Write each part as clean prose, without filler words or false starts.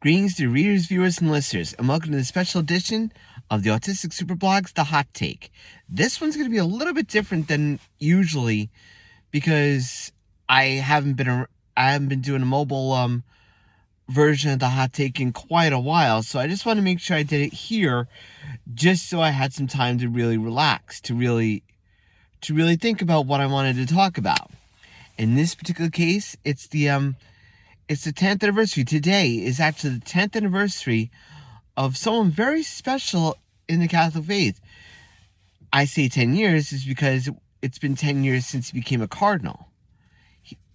Greetings to readers, viewers, and listeners, and welcome to the special edition of the Autistic SuperBlog's The Hot Take. This one's going to be a little bit different than usually because I haven't been doing a mobile version of The Hot Take in quite a while, so I just want to make sure I did it here, just so I had some time to really relax, to really think about what I wanted to talk about. In this particular case, it's the 10th anniversary. Today is actually the 10th anniversary of someone very special in the Catholic faith. I say 10 years is because it's been 10 years since he became a cardinal.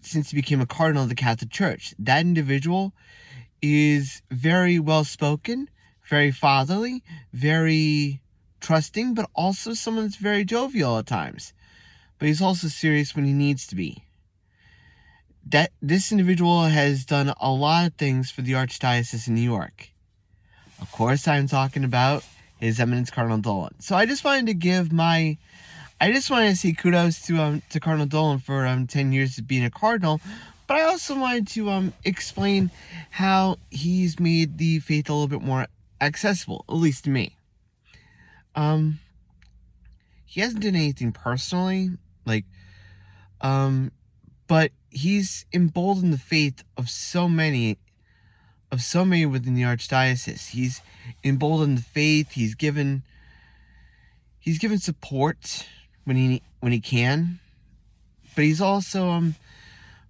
Since he became a cardinal of the Catholic Church. That individual is very well-spoken, very fatherly, very trusting, but also someone that's very jovial at times. But he's also serious when he needs to be. This individual has done a lot of things for the Archdiocese in New York. Of course, I'm talking about His Eminence Cardinal Dolan. So I just wanted to say kudos to Cardinal Dolan for 10 years of being a cardinal, but I also wanted to explain how he's made the faith a little bit more accessible, at least to me. He hasn't done anything personally, but he's emboldened the faith of so many within the Archdiocese. He's emboldened the faith. He's given support when he can, but he's also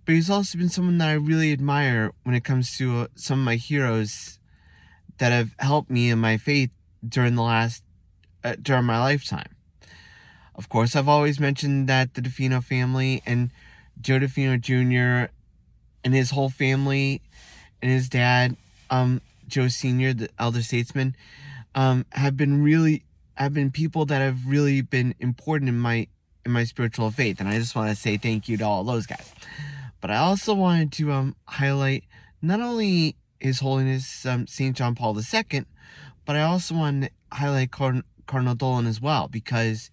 been someone that I really admire when it comes to some of my heroes that have helped me in my faith during during my lifetime. Of course, I've always mentioned that the DeFino family and Joe DeFino Jr. and his whole family and his dad, Joe Sr., the elder statesman, have been people that have really been important in my spiritual faith, and I just want to say thank you to all those guys. But I also wanted to highlight not only His Holiness St. John Paul II, but I also wanted to highlight Cardinal Dolan as well, because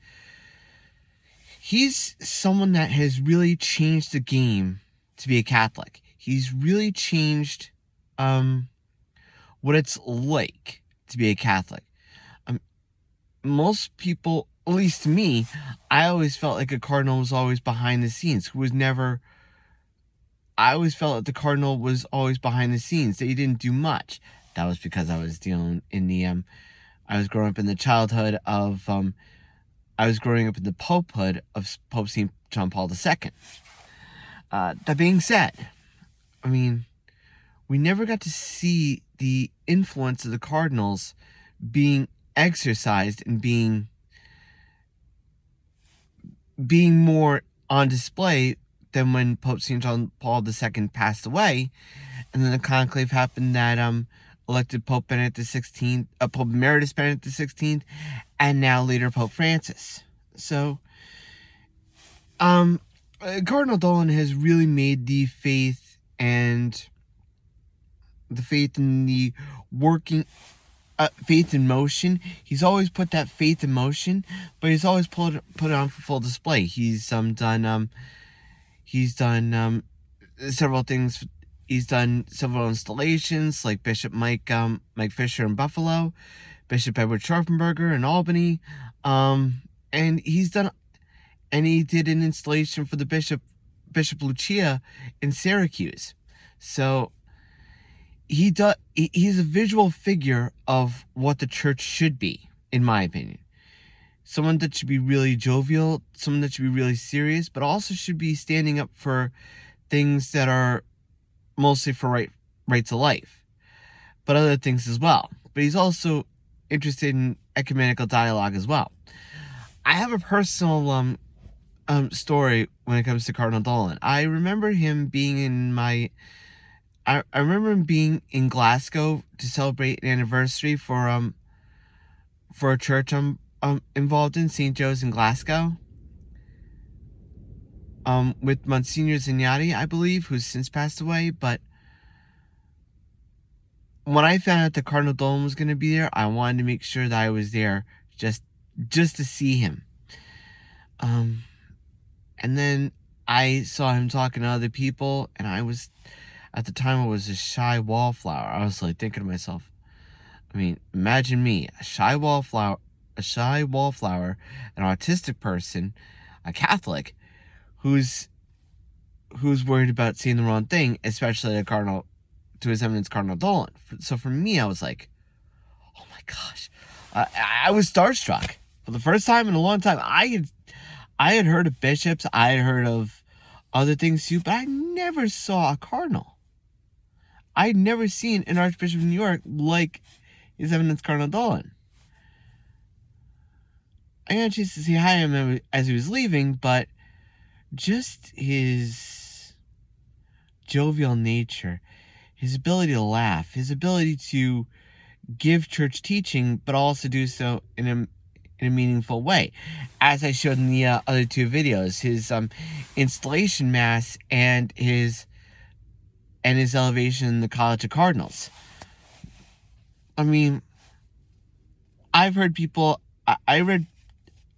he's someone that has really changed the game to be a Catholic. He's really changed what it's like to be a Catholic. Most people, at least to me, I always felt like a cardinal was always behind the scenes. I always felt that the cardinal was always behind the scenes, that he didn't do much. That was because I was dealing in I was growing up in the childhood of I was growing up in the popehood of Pope St. John Paul II. That being said, I mean, we never got to see the influence of the cardinals being exercised and being more on display than when Pope St. John Paul II passed away, and then the conclave happened that elected Pope Benedict XVI, Pope Emeritus Benedict XVI, and now later Pope Francis. So, Cardinal Dolan has really made the faith in the working, faith in motion. He's always put that faith in motion, but he's always put it on for full display. He's done several things. He's done several installations, like Bishop Mike Fisher in Buffalo, Bishop Edward Scharfenberger in Albany, and he did an installation for the Bishop Lucia in Syracuse. So he's a visual figure of what the church should be, in my opinion. Someone that should be really jovial, someone that should be really serious, but also should be standing up for things that are mostly for rights of life, but other things as well. But he's also interested in ecumenical dialogue as well. I have a personal story when it comes to Cardinal Dolan. I remember him being I remember him being in Glasgow to celebrate an anniversary for a church I'm involved in, St. Joe's in Glasgow, with Monsignor Zignati, I believe, who's since passed away. But when I found out that Cardinal Dolan was going to be there, I wanted to make sure that I was there just to see him. And then I saw him talking to other people, and I was At the time, I was a shy wallflower. I was like thinking to myself, I mean, imagine me, a shy wallflower, an autistic person, a Catholic, who's worried about saying the wrong thing, especially to His Eminence Cardinal Dolan. So for me, I was like, oh my gosh, I was starstruck for the first time in a long time. I had heard of bishops, I had heard of other things too, but I never saw a cardinal. I'd never seen an Archbishop of New York like His Eminence Cardinal Dolan. I got a chance to say hi to him as he was leaving, but just his jovial nature, his ability to laugh, his ability to give church teaching, but also do so in a meaningful way. As I showed in the other two videos, his installation mass and his elevation in the College of Cardinals. I mean, I've heard people. I read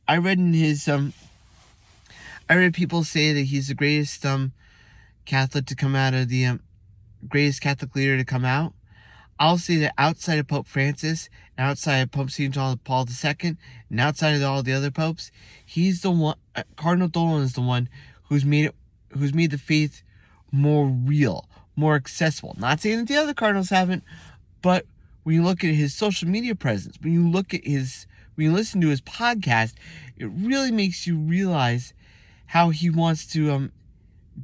in his I read people say that he's the greatest Catholic to come out of the greatest Catholic leader to come out. I'll say that outside of Pope Francis, and outside of Pope St. John Paul II, and outside of all the other popes, he's the one. Cardinal Dolan is the one who's made the faith more real, more accessible. Not saying that the other cardinals haven't, but when you look at his social media presence, when you listen to his podcast, it really makes you realize how he wants to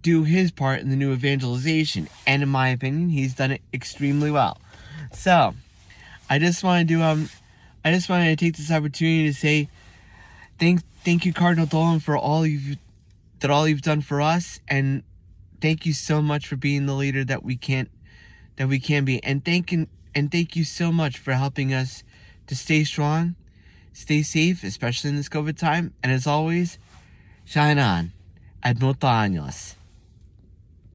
do his part in the new evangelization. And in my opinion, he's done it extremely well. So, I just wanted to take this opportunity to say thank you, Cardinal Dolan, for all you've done for us, and thank you so much for being the leader that we can be, and thank you so much for helping us to stay strong, stay safe, especially in this COVID time, and as always, shine on. Ad multo años.